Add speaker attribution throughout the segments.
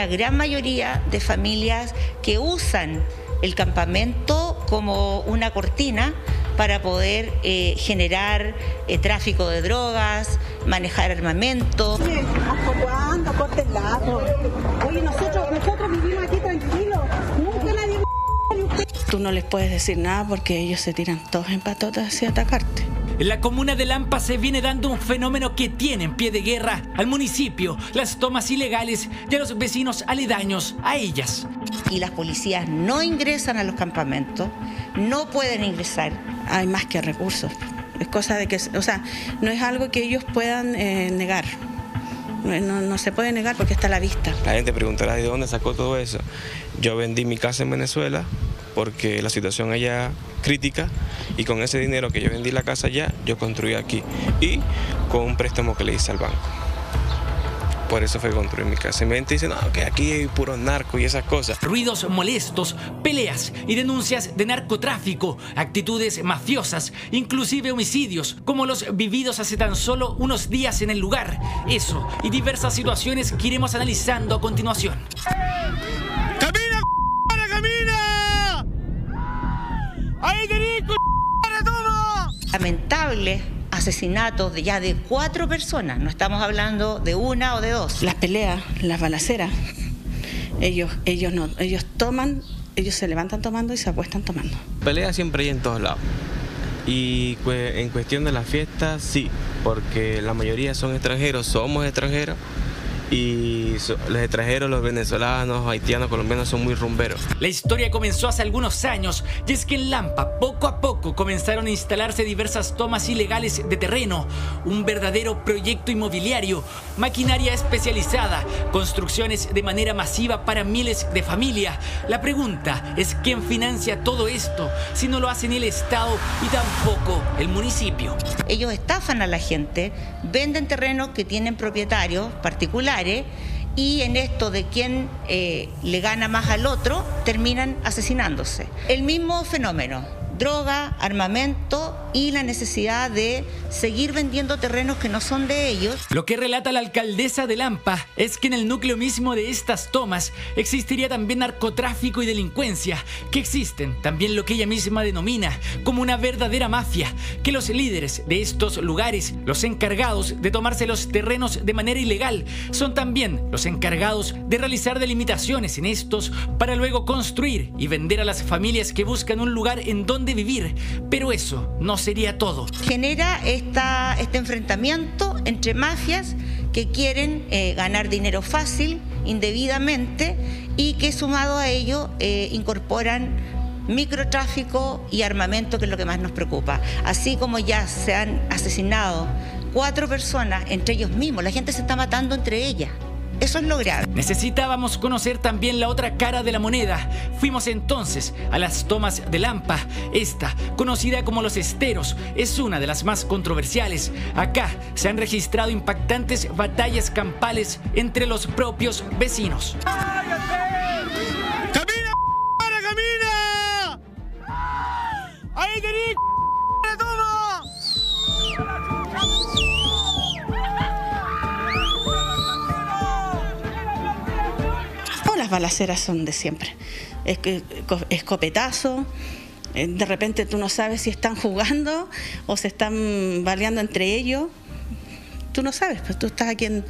Speaker 1: una gran mayoría de familias que usan el campamento como una cortina para poder generar tráfico de drogas, manejar armamento.
Speaker 2: Oye, ¿hasta cuándo? Corte el lazo. Oye, nosotros vivimos aquí tranquilos. Nunca nadie...
Speaker 3: Tú no les puedes decir nada porque ellos se tiran todos en patotas hacia atacarte.
Speaker 4: En la comuna de Lampa se viene dando un fenómeno que tiene en pie de guerra al municipio, las tomas ilegales y a los vecinos aledaños a ellas.
Speaker 1: Y las policías no ingresan a los campamentos, no pueden ingresar.
Speaker 3: Hay más que recursos. Es cosa de que, o sea, no es algo que ellos puedan negar. No se puede negar porque está a la vista.
Speaker 5: La gente preguntará de dónde sacó todo eso. Yo vendí mi casa en Venezuela porque la situación allá crítica y con ese dinero que yo vendí la casa allá, yo construí aquí y con un préstamo que le hice al banco. Por eso fue construir mi casa. Y me dicen, no, que aquí hay puro narco y esas cosas.
Speaker 4: Ruidos molestos, peleas y denuncias de narcotráfico, actitudes mafiosas, inclusive homicidios, como los vividos hace tan solo unos días en el lugar. Eso y diversas situaciones que iremos analizando a continuación.
Speaker 6: ¡Camina, camina! ¡Ahí tenés, todo!
Speaker 1: Lamentables asesinatos de 4 personas, no estamos hablando de 1 o de 2.
Speaker 3: Las peleas, las balaceras, ellos toman, ellos se levantan tomando y se acuestan tomando.
Speaker 5: Peleas siempre hay en todos lados. Y en cuestión de las fiestas, sí, porque la mayoría son extranjeros, somos extranjeros. Y los extranjeros, los venezolanos, haitianos, colombianos son muy rumberos.
Speaker 4: La historia comenzó hace algunos años y es que en Lampa poco a poco comenzaron a instalarse diversas tomas ilegales de terreno, un verdadero proyecto inmobiliario, maquinaria especializada, construcciones de manera masiva para miles de familias. La pregunta es ¿quién financia todo esto si no lo hace ni el Estado y tampoco el municipio?
Speaker 1: Ellos estafan a la gente, venden terrenos que tienen propietarios particulares y en esto de quién le gana más al otro, terminan asesinándose. El mismo fenómeno, droga, armamento y la necesidad de seguir vendiendo terrenos que no son de ellos.
Speaker 4: Lo que relata la alcaldesa de Lampa es que en el núcleo mismo de estas tomas existiría también narcotráfico y delincuencia, que existen también lo que ella misma denomina como una verdadera mafia, que los líderes de estos lugares, los encargados de tomarse los terrenos de manera ilegal, son también los encargados de realizar delimitaciones en estos para luego construir y vender a las familias que buscan un lugar en donde vivir. Pero eso no sería todo.
Speaker 1: Genera este enfrentamiento entre mafias que quieren ganar dinero fácil, indebidamente, y que sumado a ello incorporan microtráfico y armamento, que es lo que más nos preocupa. Así como ya se han asesinado 4 personas entre ellos mismos, la gente se está matando entre ellas. Eso es lo grave.
Speaker 4: Necesitábamos conocer también la otra cara de la moneda. Fuimos entonces a las tomas de Lampa. Esta, conocida como Los Esteros, es una de las más controversiales. Acá se han registrado impactantes batallas campales entre los propios vecinos.
Speaker 6: ¡Camina, camina! ¡Ahí tenés, todo!
Speaker 3: Las balaceras son de siempre. Escopetazo. De repente tú no sabes si están jugando o se están baleando entre ellos. Tú no sabes, pues tú estás aquí en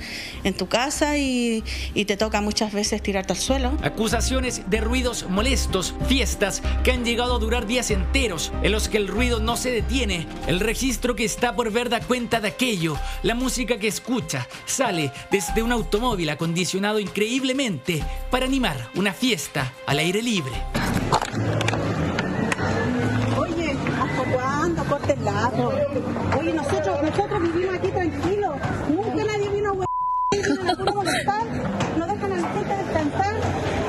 Speaker 3: tu casa y te toca muchas veces tirarte al suelo.
Speaker 4: Acusaciones de ruidos molestos, fiestas que han llegado a durar días enteros, en los que el ruido no se detiene, el registro que está por ver da cuenta de aquello, la música que escucha sale desde un automóvil acondicionado increíblemente para animar una fiesta al aire libre.
Speaker 2: Oye, ¿hasta cuándo? Corte el lazo. Oye, nosotros vivimos aquí tranquilos. Nunca nadie vino a molestar. No dejan a la gente descansar.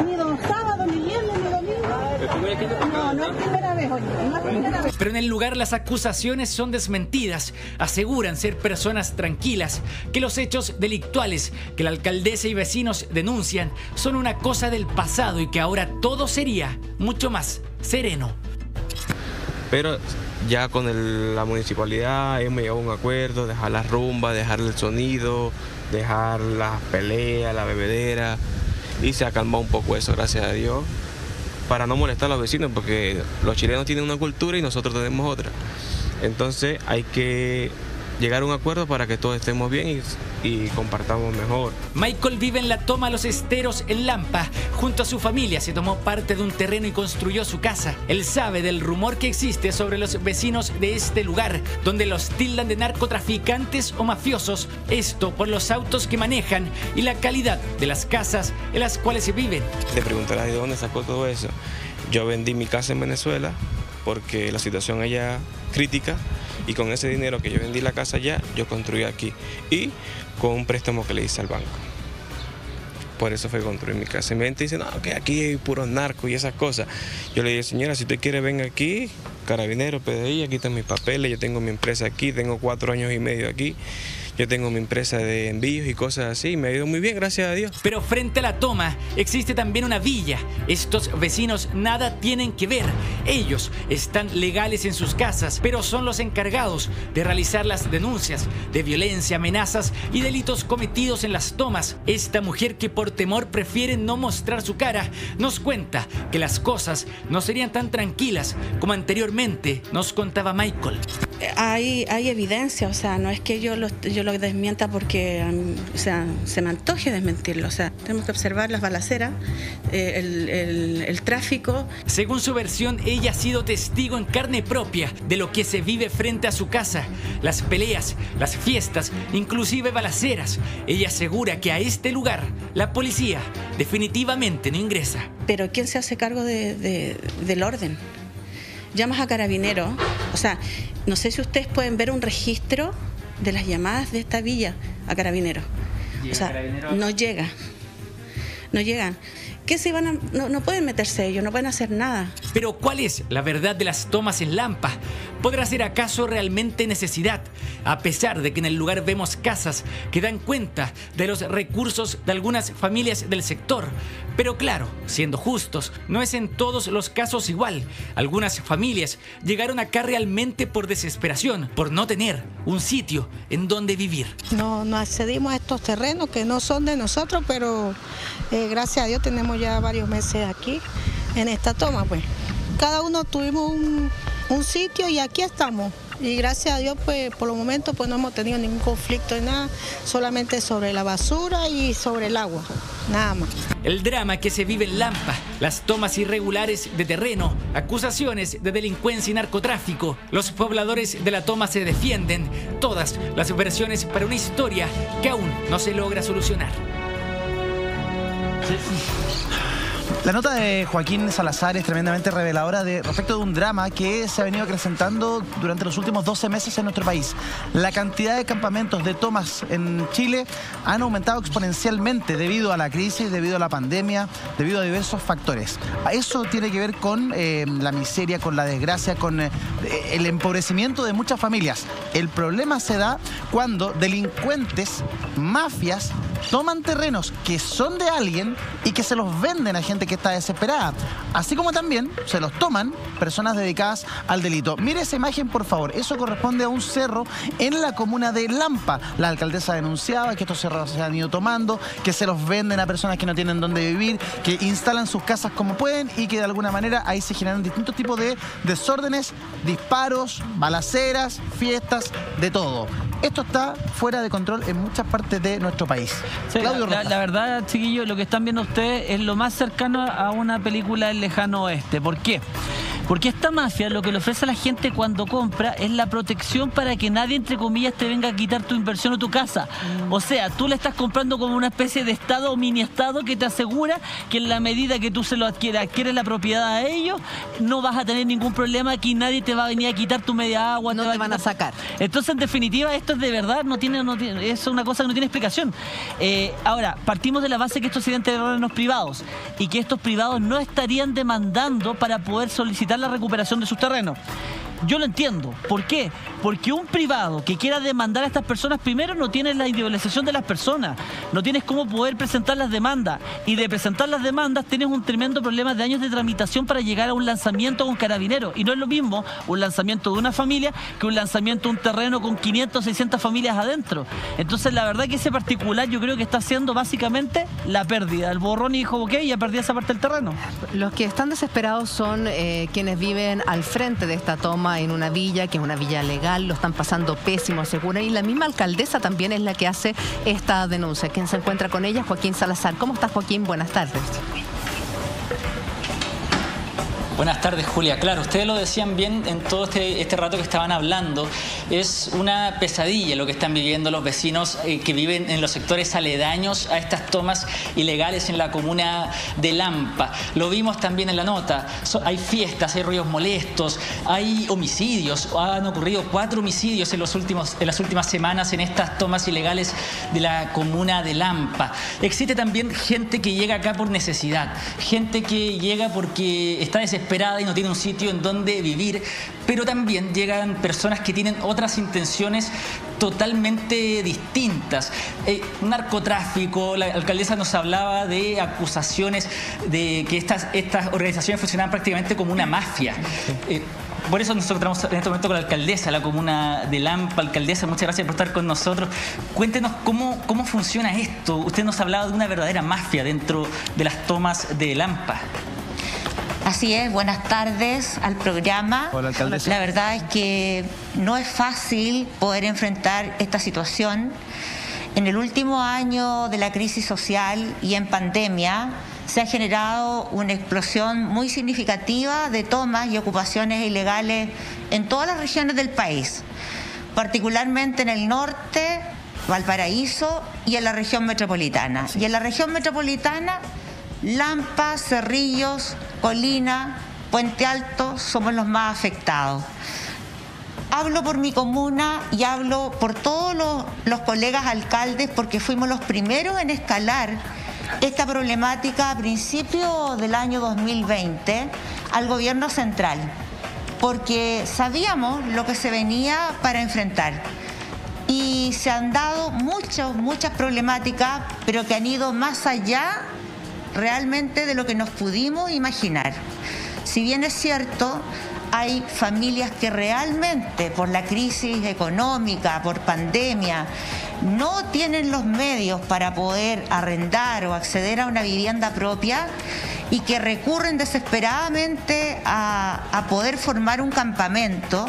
Speaker 2: Ni los sábados, ni viernes, ni domingo. No es primera vez, oye. No es primera vez.
Speaker 4: Pero en el lugar las acusaciones son desmentidas. Aseguran ser personas tranquilas, que los hechos delictuales que la alcaldesa y vecinos denuncian son una cosa del pasado y que ahora todo sería mucho más sereno.
Speaker 5: Pero ya con la municipalidad hemos llegado a un acuerdo, dejar la rumba, dejar el sonido, dejar las peleas, la bebedera. y se ha calmado un poco eso, gracias a Dios, para no molestar a los vecinos, porque los chilenos tienen una cultura y nosotros tenemos otra. Entonces hay que llegar a un acuerdo para que todos estemos bien y compartamos mejor.
Speaker 4: Michael vive en la Toma Los Esteros, en Lampa. Junto a su familia se tomó parte de un terreno y construyó su casa. Él sabe del rumor que existe sobre los vecinos de este lugar, donde los tildan de narcotraficantes o mafiosos. Esto por los autos que manejan y la calidad de las casas en las cuales se viven.
Speaker 5: Te preguntarás de dónde sacó todo eso. Yo vendí mi casa en Venezuela porque la situación allá crítica, y con ese dinero que yo vendí la casa allá, yo construí aquí, y con un préstamo que le hice al banco. Por eso fue construir mi casa. Y me dice, no, que aquí hay puros narcos y esas cosas. Yo le dije, señora, si usted quiere, venga aquí, Carabinero, PDI, aquí están mis papeles, yo tengo mi empresa aquí, tengo 4 años y medio aquí. Yo tengo mi empresa de envíos y cosas así, me ha ido muy bien, gracias a Dios.
Speaker 4: Pero frente a la toma existe también una villa. Estos vecinos nada tienen que ver. Ellos están legales en sus casas, pero son los encargados de realizar las denuncias de violencia, amenazas y delitos cometidos en las tomas. Esta mujer, que por temor prefiere no mostrar su cara, nos cuenta que las cosas no serían tan tranquilas como anteriormente nos contaba Michael.
Speaker 3: Hay evidencia, o sea, no es que yo lo desmienta porque, o sea, se me antoje desmentirlo. O sea, tenemos que observar las balaceras, el tráfico.
Speaker 4: Según su versión, ella ha sido testigo en carne propia de lo que se vive frente a su casa. Las peleas, las fiestas, inclusive balaceras. Ella asegura que a este lugar la policía definitivamente no ingresa.
Speaker 3: Pero ¿quién se hace cargo del orden? Llamas a Carabineros, o sea, no sé si ustedes pueden ver un registro de las llamadas de esta villa a Carabineros. O sea, no llegan. ¿Qué se van a...? No pueden meterse ellos, no pueden hacer nada.
Speaker 4: Pero ¿cuál es la verdad de las tomas en Lampa? ¿Podrá ser acaso realmente necesidad? A pesar de que en el lugar vemos casas que dan cuenta de los recursos de algunas familias del sector. Pero claro, siendo justos, no es en todos los casos igual. Algunas familias llegaron acá realmente por desesperación, por no tener un sitio en donde vivir.
Speaker 2: No accedimos a estos terrenos que no son de nosotros, pero gracias a Dios tenemos ya varios meses aquí en esta toma, pues. Cada uno tuvimos un sitio y aquí estamos. Y gracias a Dios, pues por los momentos pues no hemos tenido ningún conflicto en nada, solamente sobre la basura y sobre el agua, nada más.
Speaker 4: El drama que se vive en Lampa, las tomas irregulares de terreno, acusaciones de delincuencia y narcotráfico. Los pobladores de la toma se defienden, todas las versiones para una historia que aún no se logra solucionar.
Speaker 7: La nota de Joaquín Salazar es tremendamente reveladora respecto de un drama que se ha venido acrecentando durante los últimos 12 meses en nuestro país. La cantidad de campamentos de tomas en Chile han aumentado exponencialmente debido a la crisis, debido a la pandemia, debido a diversos factores. Eso tiene que ver con la miseria, con la desgracia, con el empobrecimiento de muchas familias. El problema se da cuando delincuentes, mafias, toman terrenos que son de alguien y que se los venden a gente que está desesperada. Así como también se los toman personas dedicadas al delito. Mire esa imagen, por favor. Eso corresponde a un cerro en la comuna de Lampa. La alcaldesa denunciaba que estos cerros se han ido tomando, que se los venden a personas que no tienen dónde vivir, que instalan sus casas como pueden y que de alguna manera ahí se generan distintos tipos de desórdenes, disparos, balaceras, fiestas, de todo. Esto está fuera de control en muchas partes de nuestro país.
Speaker 8: Sí, la verdad, chiquillos, lo que están viendo ustedes es lo más cercano a una película del lejano oeste. ¿Por qué? Porque esta mafia lo que le ofrece a la gente cuando compra es la protección para que nadie, entre comillas, te venga a quitar tu inversión o tu casa. O sea, tú le estás comprando como una especie de estado o mini estado que te asegura que en la medida que tú se lo adquieres la propiedad a ellos, no vas a tener ningún problema, aquí nadie te va a venir a quitar tu media agua.
Speaker 9: No te van a sacar.
Speaker 8: Entonces, en definitiva, esto es de verdad, es una cosa que no tiene explicación. Ahora, partimos de la base que estos serían terrenos privados y que estos privados no estarían demandando para poder solicitar la recuperación de sus terrenos. yo lo entiendo. ¿Por qué? Porque un privado que quiera demandar a estas personas, primero no tiene la individualización de las personas, no tienes cómo poder presentar las demandas, y de presentar las demandas tienes un tremendo problema de años de tramitación para llegar a un lanzamiento con Carabineros, y no es lo mismo un lanzamiento de una familia que un lanzamiento de un terreno con 500, 600 familias adentro. Entonces la verdad que ese particular yo creo que está haciendo básicamente la pérdida, el borrón, y dijo, ok, ya perdí esa parte del terreno.
Speaker 9: Los que están desesperados son quienes viven al frente de esta toma en una villa, que es una villa legal, lo están pasando pésimo, segura, y la misma alcaldesa también es la que hace esta denuncia. ¿Quién se encuentra con ella? Joaquín Salazar. ¿Cómo estás, Joaquín? Buenas tardes.
Speaker 10: Buenas tardes, Julia. Claro, ustedes lo decían bien en todo este rato que estaban hablando. Es una pesadilla lo que están viviendo los vecinos que viven en los sectores aledaños a estas tomas ilegales en la comuna de Lampa. Lo vimos también en la nota. Hay fiestas, hay ruidos molestos, hay homicidios. Han ocurrido 4 homicidios en las últimas semanas en estas tomas ilegales de la comuna de Lampa. Existe también gente que llega acá por necesidad, gente que llega porque está desesperada y no tiene un sitio en donde vivir, pero también llegan personas que tienen otras intenciones totalmente distintas. Narcotráfico, la alcaldesa nos hablaba de acusaciones de que estas organizaciones funcionaban prácticamente como una mafia. Por eso nos encontramos en este momento con la alcaldesa de la comuna de Lampa. Alcaldesa, muchas gracias por estar con nosotros. Cuéntenos cómo funciona esto. Usted nos hablaba de una verdadera mafia dentro de las tomas de Lampa.
Speaker 1: Así es, buenas tardes al programa.
Speaker 7: Hola, alcaldesa.
Speaker 1: La verdad es que no es fácil poder enfrentar esta situación. En el último año de la crisis social y en pandemia se ha generado una explosión muy significativa de tomas y ocupaciones ilegales en todas las regiones del país, particularmente en el norte, Valparaíso, y en la región metropolitana. Y en la región metropolitana, Lampa, Cerrillos, Colina, Puente Alto somos los más afectados. Hablo por mi comuna y hablo por todos los colegas alcaldes, porque fuimos los primeros en escalar esta problemática a principios del año 2020 al gobierno central, porque sabíamos lo que se venía para enfrentar. Y se han dado muchas problemáticas, pero que han ido más allá realmente de lo que nos pudimos imaginar. Si bien es cierto, hay familias que realmente por la crisis económica, por pandemia, no tienen los medios para poder arrendar o acceder a una vivienda propia y que recurren desesperadamente a poder formar un campamento.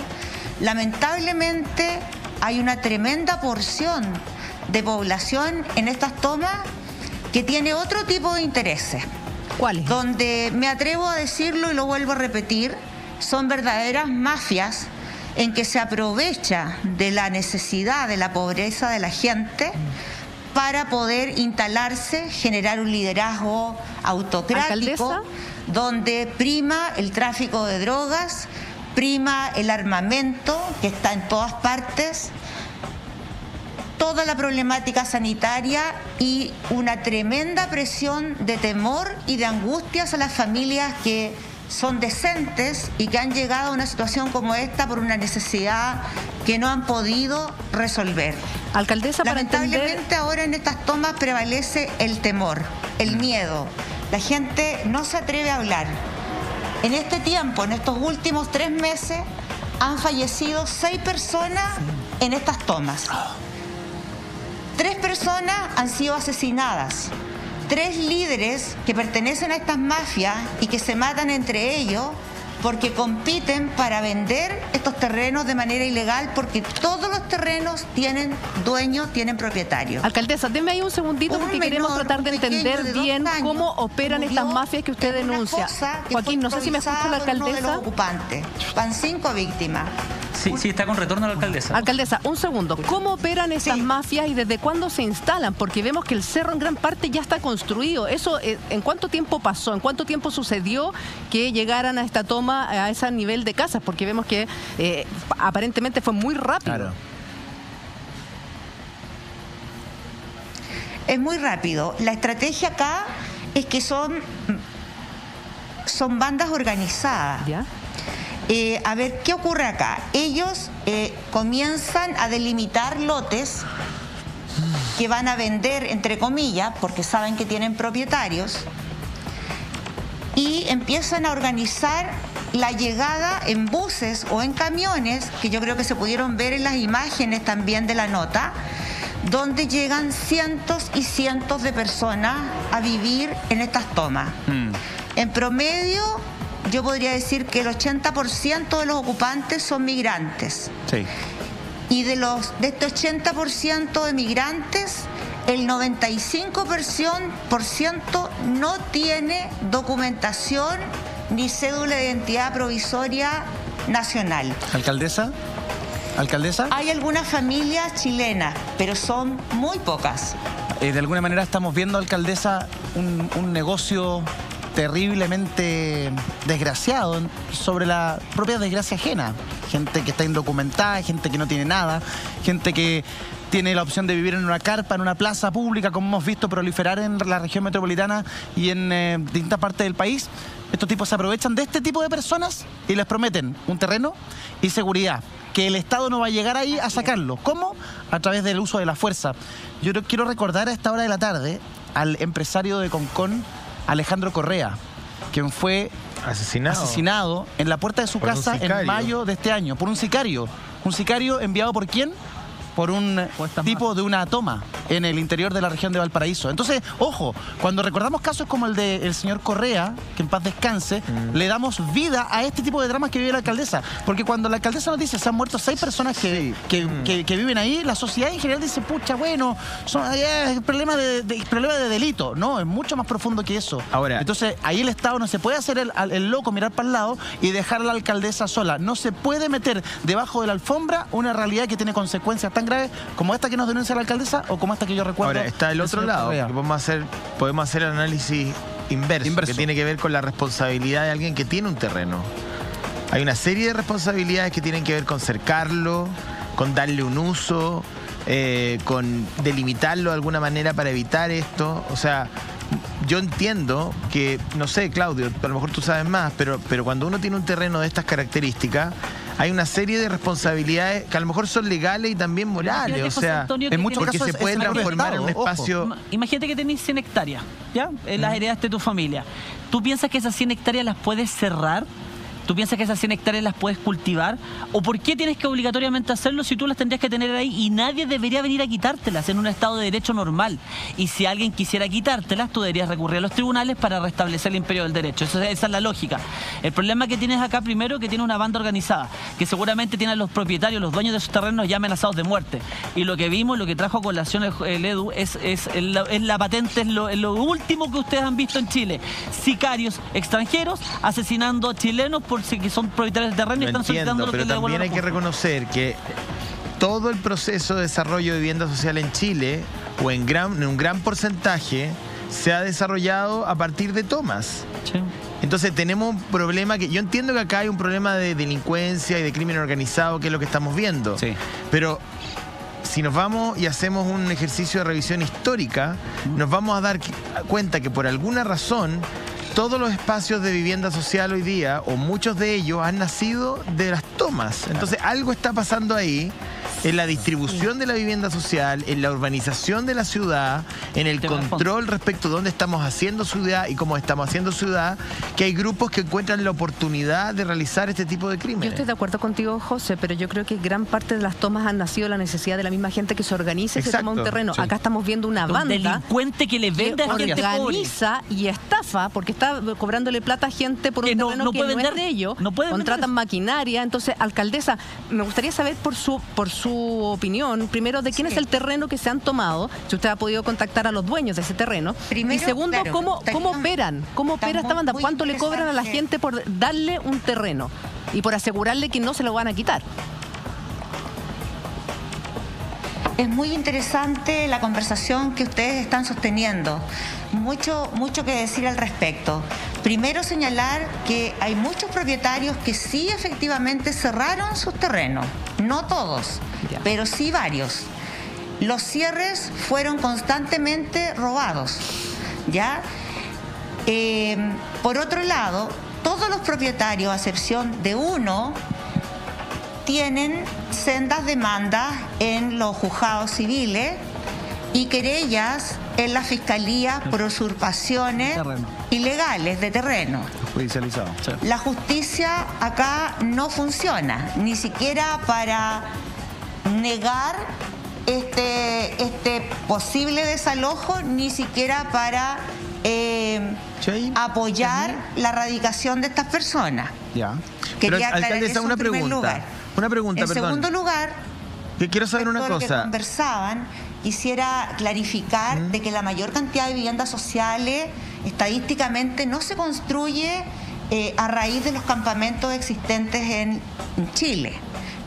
Speaker 1: Lamentablemente hay una tremenda porción de población en estas tomas que tiene otro tipo de intereses.
Speaker 9: ¿Cuáles?
Speaker 1: Donde, me atrevo a decirlo y lo vuelvo a repetir, son verdaderas mafias en que se aprovecha de la necesidad, de la pobreza de la gente para poder instalarse, generar un liderazgo autocrático.
Speaker 9: ¿Alcaldesa?
Speaker 1: Donde prima el tráfico de drogas, prima el armamento, que está en todas partes, toda la problemática sanitaria y una tremenda presión de temor y de angustias a las familias que son decentes y que han llegado a una situación como esta por una necesidad que no han podido resolver.
Speaker 9: Alcaldesa, para
Speaker 1: lamentablemente
Speaker 9: entender...
Speaker 1: ahora en estas tomas prevalece el temor, el miedo. La gente no se atreve a hablar. En este tiempo, en estos últimos 3 meses, han fallecido 6 personas en estas tomas. 3 personas han sido asesinadas. 3 líderes que pertenecen a estas mafias y que se matan entre ellos porque compiten para vender estos terrenos de manera ilegal, porque todos los terrenos tienen dueños, tienen propietarios.
Speaker 9: Alcaldesa, denme ahí un segundito porque queremos tratar de entender bien cómo operan estas mafias que usted denuncia. Joaquín, no sé si me escucha la alcaldesa.
Speaker 1: Van 5 víctimas.
Speaker 10: Sí, está con retorno la alcaldesa.
Speaker 9: Alcaldesa, un segundo. ¿Cómo operan esas mafias y desde cuándo se instalan? Porque vemos que el cerro en gran parte ya está construido. ¿Eso en cuánto tiempo pasó? ¿En cuánto tiempo sucedió que llegaran a esta toma, a ese nivel de casas? Porque vemos que aparentemente fue muy rápido.
Speaker 7: Claro.
Speaker 1: Es muy rápido. La estrategia acá es que son bandas organizadas.
Speaker 9: ¿Ya?
Speaker 1: A ver, ¿qué ocurre acá? Ellos comienzan a delimitar lotes que van a vender, entre comillas, porque saben que tienen propietarios, y empiezan a organizar la llegada en buses o en camiones, que yo creo que se pudieron ver en las imágenes también de la nota, donde llegan cientos y cientos de personas a vivir en estas tomas. En promedio, yo podría decir que el 80% de los ocupantes son migrantes.
Speaker 7: Sí.
Speaker 1: Y de este 80% de migrantes, el 95% no tiene documentación ni cédula de identidad provisoria nacional.
Speaker 7: ¿Alcaldesa? ¿Alcaldesa?
Speaker 1: Hay algunas familias chilenas, pero son muy pocas.
Speaker 7: De alguna manera estamos viendo, alcaldesa, un negocio terriblemente desgraciado sobre la propia desgracia ajena. Gente que está indocumentada, gente que no tiene nada, gente que tiene la opción de vivir en una carpa, en una plaza pública, como hemos visto proliferar en la región metropolitana y en distintas partes del país. Estos tipos se aprovechan de este tipo de personas y les prometen un terreno y seguridad, que el Estado no va a llegar ahí a sacarlo. ¿Cómo? A través del uso de la fuerza. Yo quiero recordar a esta hora de la tarde al empresario de Concón, Alejandro Correa, quien fue asesinado en la puerta de su casa en mayo de este año por un sicario. ¿Un sicario enviado por quién? Por un tipo de una toma en el interior de la región de Valparaíso. Entonces, ojo, cuando recordamos casos como el del señor Correa, que en paz descanse, le damos vida a este tipo de dramas que vive la alcaldesa. Porque cuando la alcaldesa nos dice se han muerto 6 personas que viven ahí, la sociedad en general dice, pucha, bueno, es problema de delito. No, es mucho más profundo que eso.
Speaker 11: Ahora,
Speaker 7: entonces, ahí el Estado no se puede hacer el loco, mirar para el lado y dejar a la alcaldesa sola. No se puede meter debajo de la alfombra una realidad que tiene consecuencias tan graves como esta que nos denuncia la alcaldesa o como esta que yo recuerdo.
Speaker 11: Ahora, está el otro lado, que podemos hacer el análisis inverso, que tiene que ver con la responsabilidad de alguien que tiene un terreno. Hay una serie de responsabilidades que tienen que ver con cercarlo, con darle un uso, con delimitarlo de alguna manera para evitar esto. O sea, yo entiendo que, no sé, Claudio, a lo mejor tú sabes más, pero cuando uno tiene un terreno de estas características, hay una serie de responsabilidades que a lo mejor son legales y también morales. O sea,
Speaker 8: en muchos
Speaker 11: casos se puede transformar en un espacio.
Speaker 8: Imagínate que tenés 100 hectáreas, ¿ya? Las heredaste de tu familia. ¿Tú piensas que esas 100 hectáreas las puedes cerrar? ¿Tú piensas que esas 100 hectáreas las puedes cultivar? ¿O por qué tienes que obligatoriamente hacerlo si tú las tendrías que tener ahí y nadie debería venir a quitártelas en un estado de derecho normal? Y si alguien quisiera quitártelas, tú deberías recurrir a los tribunales para restablecer el imperio del derecho. Esa es la lógica. El problema que tienes acá, primero, que tiene una banda organizada, que seguramente tiene a los propietarios, los dueños de esos terrenos ya amenazados de muerte. Y lo que vimos, lo que trajo a colación el Edu, es la patente, es lo último que ustedes han visto en Chile. Sicarios extranjeros asesinando a chilenos que son propietarios del terreno y están solicitando lo que le devuelvan.
Speaker 11: Pero también hay que reconocer que todo el proceso de desarrollo de vivienda social en Chile, o en un gran porcentaje, se ha desarrollado a partir de tomas.
Speaker 8: Sí.
Speaker 11: Entonces tenemos un problema que yo entiendo que acá hay un problema de delincuencia y de crimen organizado, que es lo que estamos viendo.
Speaker 7: Sí.
Speaker 11: Pero si nos vamos y hacemos un ejercicio de revisión histórica, nos vamos a dar cuenta que por alguna razón todos los espacios de vivienda social hoy día, o muchos de ellos, han nacido de las tomas. Entonces algo está pasando ahí, en la distribución de la vivienda social, en la urbanización de la ciudad, en el control respecto de dónde estamos haciendo ciudad y cómo estamos haciendo ciudad, que hay grupos que encuentran la oportunidad de realizar este tipo de crímenes.
Speaker 9: Yo estoy de acuerdo contigo, José, pero yo creo que gran parte de las tomas han nacido de la necesidad de la misma gente que se organiza y se toma un terreno. Sí. Acá estamos viendo una banda
Speaker 8: delincuente que le vende a gente
Speaker 9: organiza y estafa, porque está cobrándole plata a gente por un terreno que no es de ellos, contratan maquinaria. Entonces, alcaldesa, me gustaría saber por su opinión, primero, de quién es el terreno que se han tomado, si usted ha podido contactar a los dueños de ese terreno. Primero, y segundo, claro, ¿cómo operan? ¿Cómo opera esta banda? ¿Cuánto le cobran a la gente por darle un terreno y por asegurarle que no se lo van a quitar?
Speaker 1: Es muy interesante la conversación que ustedes están sosteniendo. Mucho que decir al respecto. Primero, señalar que hay muchos propietarios que sí efectivamente cerraron sus terrenos. No todos, pero sí varios. Los cierres fueron constantemente robados, ¿ya? Por otro lado, todos los propietarios, a excepción de uno, tienen sendas demandas en los juzgados civiles y querellas en la Fiscalía por usurpaciones ilegales de terreno.
Speaker 7: Judicializado. Sí.
Speaker 1: La justicia acá no funciona, ni siquiera para negar este posible desalojo, ni siquiera para apoyar la radicación de estas personas.
Speaker 11: Ya.
Speaker 1: Quería aclarar
Speaker 11: alcaldesa,
Speaker 1: eso
Speaker 11: una
Speaker 1: en primer
Speaker 11: pregunta.
Speaker 1: lugar.
Speaker 11: Una pregunta,
Speaker 1: En
Speaker 11: perdón.
Speaker 1: segundo lugar,
Speaker 11: que quiero saber una
Speaker 1: todo lo que
Speaker 11: cosa.
Speaker 1: conversaban, quisiera clarificar de que la mayor cantidad de viviendas sociales estadísticamente no se construye a raíz de los campamentos existentes en Chile.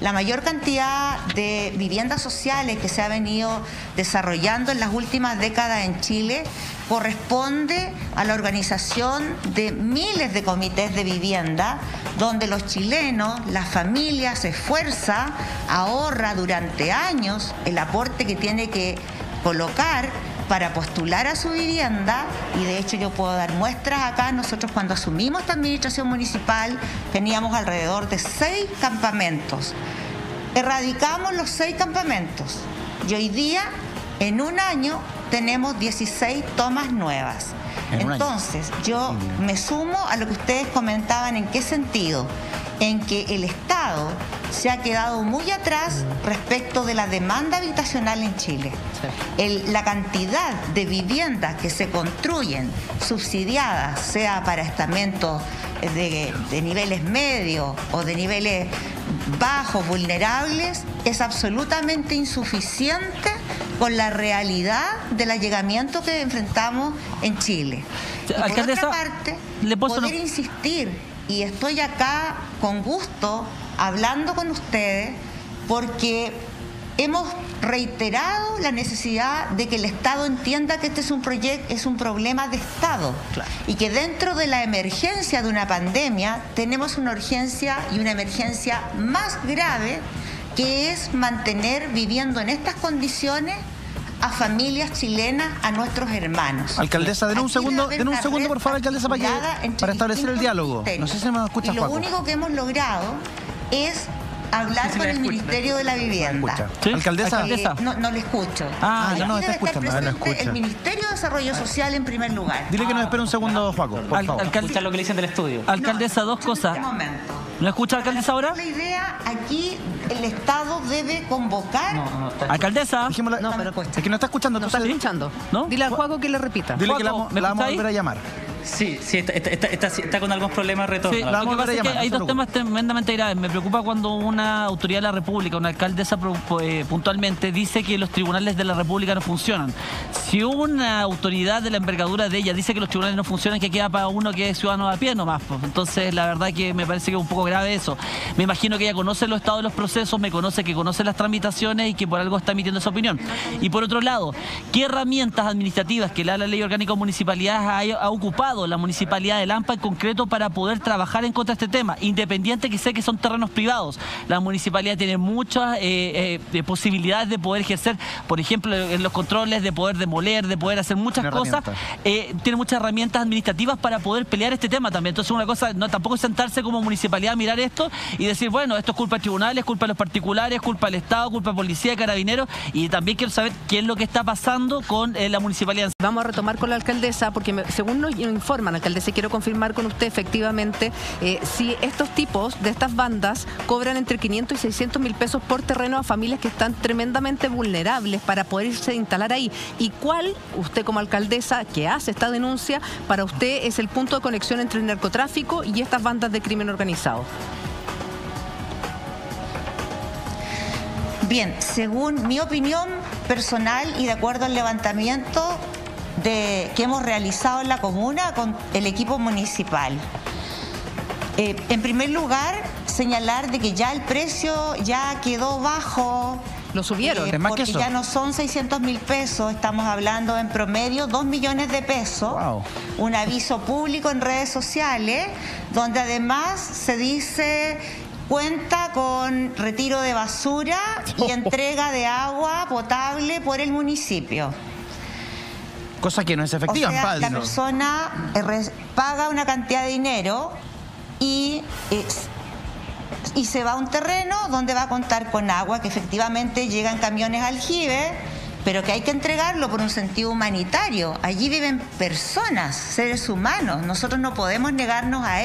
Speaker 1: La mayor cantidad de viviendas sociales que se ha venido desarrollando en las últimas décadas en Chile corresponde a la organización de miles de comités de vivienda, donde los chilenos, las familias, se esfuerza, ahorra durante años el aporte que tiene que colocar para postular a su vivienda, y de hecho yo puedo dar muestras acá. Nosotros cuando asumimos esta administración municipal teníamos alrededor de 6 campamentos. Erradicamos los 6 campamentos y hoy día, en un año, tenemos 16 tomas nuevas. Entonces, yo me sumo a lo que ustedes comentaban. ¿En qué sentido? En que el Estado se ha quedado muy atrás respecto de la demanda habitacional en Chile. La cantidad de viviendas que se construyen subsidiadas, sea para estamentos de niveles medios o de niveles bajos, vulnerables, es absolutamente insuficiente con la realidad del allegamiento que enfrentamos en Chile. Y por otra parte, poder insistir, y estoy acá con gusto hablando con ustedes, porque hemos reiterado la necesidad de que el Estado entienda que este es un problema de Estado. Claro. Y que dentro de la emergencia de una pandemia tenemos una urgencia y una emergencia más grave, que es mantener viviendo en estas condiciones a familias chilenas, a nuestros hermanos.
Speaker 7: Alcaldesa, den un segundo, por favor, alcaldesa, para establecer el diálogo. No sé si me escucha,
Speaker 1: y lo único que hemos logrado es hablar con el Ministerio de la Vivienda.
Speaker 7: ¿Sí? Alcaldesa.
Speaker 1: No le escucho.
Speaker 7: Ya no está escuchando.
Speaker 1: No escucha. El Ministerio de Desarrollo Social en primer lugar.
Speaker 7: Dile que nos espere un segundo, Juaco, por favor.
Speaker 10: Escucha lo que le dicen del estudio.
Speaker 8: Alcaldesa, dos cosas.
Speaker 1: Un momento.
Speaker 8: ¿No escucha, alcaldesa, ahora?
Speaker 1: La idea aquí, el Estado debe convocar.
Speaker 8: Alcaldesa.
Speaker 1: No, pero
Speaker 7: es que no está escuchando.
Speaker 9: No está escuchando. ¿No? Dile al Juaco que le repita.
Speaker 7: Dile que la vamos a volver a llamar.
Speaker 10: Sí, está con algunos problemas de retorno.
Speaker 8: Sí, lo que pasa es que hay dos temas tremendamente graves. Me preocupa cuando una autoridad de la República, una alcaldesa puntualmente, dice que los tribunales de la República no funcionan. Si una autoridad de la envergadura de ella dice que los tribunales no funcionan, que queda para uno que es ciudadano a pie nomás. Entonces, la verdad que me parece que es un poco grave eso. Me imagino que ella conoce los estados de los procesos, que conoce las tramitaciones y que por algo está emitiendo esa opinión. Y por otro lado, ¿qué herramientas administrativas que la Ley Orgánica de Municipalidades ha ocupado la Municipalidad de Lampa en concreto para poder trabajar en contra de este tema? Independiente que sé que son terrenos privados, la Municipalidad tiene muchas posibilidades de poder ejercer, por ejemplo, en los controles, de poder demoler, de poder hacer muchas cosas. Tiene muchas herramientas administrativas para poder pelear este tema también. Entonces, una cosa, no tampoco es sentarse como municipalidad a mirar esto y decir, bueno, esto es culpa de tribunales, culpa de los particulares, culpa del Estado, culpa de policía, de carabineros. Y también quiero saber qué es lo que está pasando con la municipalidad.
Speaker 9: Vamos a retomar con la alcaldesa, porque según nos informan, alcaldesa, quiero confirmar con usted efectivamente si estos tipos de estas bandas cobran entre 500 y 600 mil pesos por terreno a familias que están tremendamente vulnerables para poder irse a instalar ahí. ¿Y cuál, usted como alcaldesa que hace esta denuncia, para usted es el punto de conexión entre el narcotráfico y estas bandas de crimen organizado?
Speaker 1: Bien, según mi opinión personal y de acuerdo al levantamiento que hemos realizado en la comuna con el equipo municipal, en primer lugar, señalar de que ya el precio ya quedó bajo.
Speaker 9: Lo subieron.
Speaker 1: Porque ya no son 600 mil pesos, estamos hablando en promedio 2 millones de pesos.
Speaker 7: Wow.
Speaker 1: Un aviso público en redes sociales, donde además se dice cuenta con retiro de basura y entrega de agua potable por el municipio.
Speaker 7: Cosa que no es efectiva,
Speaker 1: o sea, la persona paga una cantidad de dinero y se va a un terreno donde va a contar con agua, que efectivamente llegan camiones aljibe, pero que hay que entregarlo por un sentido humanitario. Allí viven personas, seres humanos, nosotros no podemos negarnos a ellos.